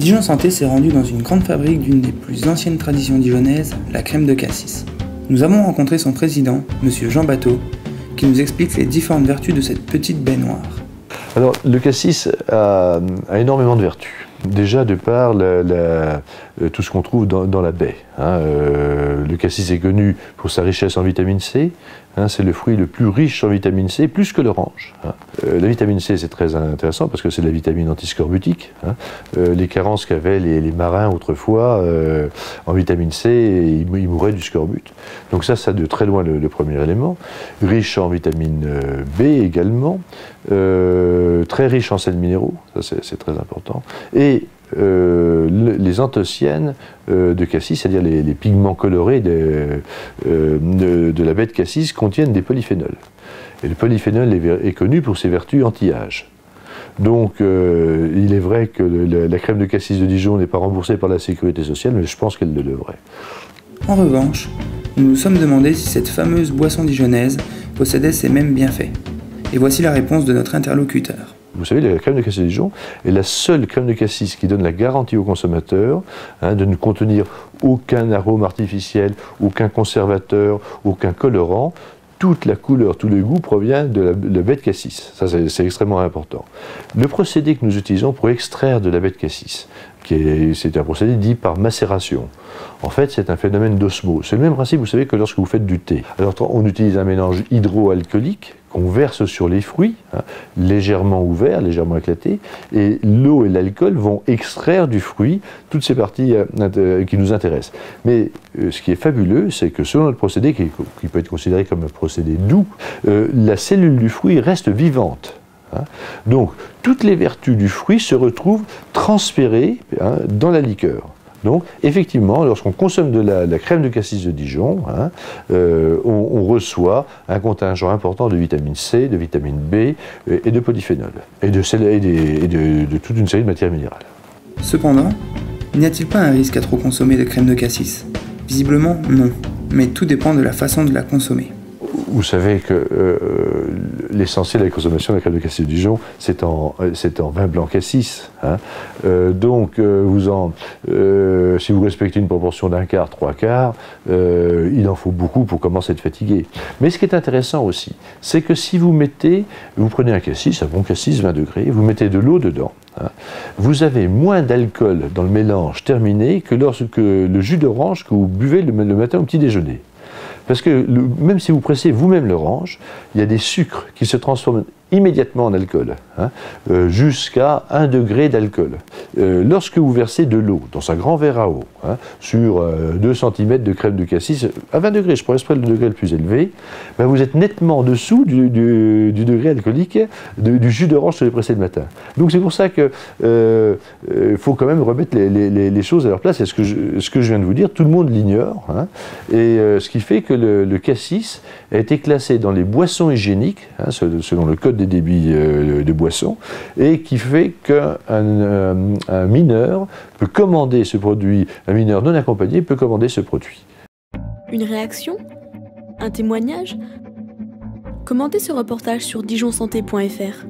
Dijon Santé s'est rendu dans une grande fabrique d'une des plus anciennes traditions dijonnaises, la crème de cassis. Nous avons rencontré son président, Monsieur Jean Bateau, qui nous explique les différentes vertus de cette petite baie noire. Alors, le cassis a énormément de vertus. Déjà, de par tout ce qu'on trouve dans la baie. Le cassis est connu pour sa richesse en vitamine C. C'est le fruit le plus riche en vitamine C, plus que l'orange. La vitamine C, c'est très intéressant parce que c'est de la vitamine antiscorbutique. Les carences qu'avaient les marins autrefois en vitamine C, ils mouraient du scorbut. Donc ça de très loin le premier élément. Riche en vitamine B également. Très riche en sels minéraux, ça c'est très important. Et les anthocyanes de cassis, c'est-à-dire les pigments colorés de la baie de cassis, contiennent des polyphénols. Et le polyphénol est connu pour ses vertus anti-âge. Donc il est vrai que la crème de cassis de Dijon n'est pas remboursée par la sécurité sociale, mais je pense qu'elle le devrait. En revanche, nous nous sommes demandé si cette fameuse boisson dijonnaise possédait ces mêmes bienfaits. Et voici la réponse de notre interlocuteur. Vous savez, la crème de cassis de Dijon est la seule crème de cassis qui donne la garantie au consommateur de ne contenir aucun arôme artificiel, aucun conservateur, aucun colorant. Toute la couleur, tout le goût provient de la baie de cassis. Ça, c'est extrêmement important. Le procédé que nous utilisons pour extraire de la baie de cassis, c'est un procédé dit par macération. En fait, c'est un phénomène d'osmose. C'est le même principe, vous savez, que lorsque vous faites du thé. Alors, on utilise un mélange hydroalcoolique qu'on verse sur les fruits, légèrement ouvert, légèrement éclaté, et l'eau et l'alcool vont extraire du fruit toutes ces parties qui nous intéressent. Mais ce qui est fabuleux, c'est que selon notre procédé, qui peut être considéré comme un procédé doux, la cellule du fruit reste vivante. Donc, toutes les vertus du fruit se retrouvent transférées dans la liqueur. Donc, effectivement, lorsqu'on consomme de la crème de cassis de Dijon, on reçoit un contingent important de vitamine C, de vitamine B et de polyphénol, et de toute une série de matières minérales. Cependant, n'y a-t-il pas un risque à trop consommer de crème de cassis? Visiblement, non, mais tout dépend de la façon de la consommer. Vous savez que l'essentiel de la consommation de la crème de cassis de Dijon, c'est en vin blanc cassis. Donc, si vous respectez une proportion d'un quart, trois quarts, il en faut beaucoup pour commencer à être fatigué. Mais ce qui est intéressant aussi, c'est que si vous prenez un cassis, un bon cassis 20 degrés, vous mettez de l'eau dedans, vous avez moins d'alcool dans le mélange terminé que lorsque le jus d'orange que vous buvez le matin au petit déjeuner. Parce que même si vous pressez vous-même l'orange, il y a des sucres qui se transforment immédiatement en alcool, jusqu'à 1 degré d'alcool. Lorsque vous versez de l'eau dans un grand verre à eau, sur 2 cm de crème de cassis, à 20 degrés, je prends exprès le degré le plus élevé, vous êtes nettement en dessous du degré alcoolique du jus d'orange que j'ai pressé le matin. Donc c'est pour ça qu'il faut quand même remettre les choses à leur place. Et ce que je viens de vous dire, tout le monde l'ignore. Et ce qui fait que le cassis a été classé dans les boissons hygiéniques, selon le code des débits de boissons, et qui fait qu'un mineur peut commander ce produit, un mineur non accompagné peut commander ce produit. Une réaction? Un témoignage? Commentez ce reportage sur dijonsanté.fr.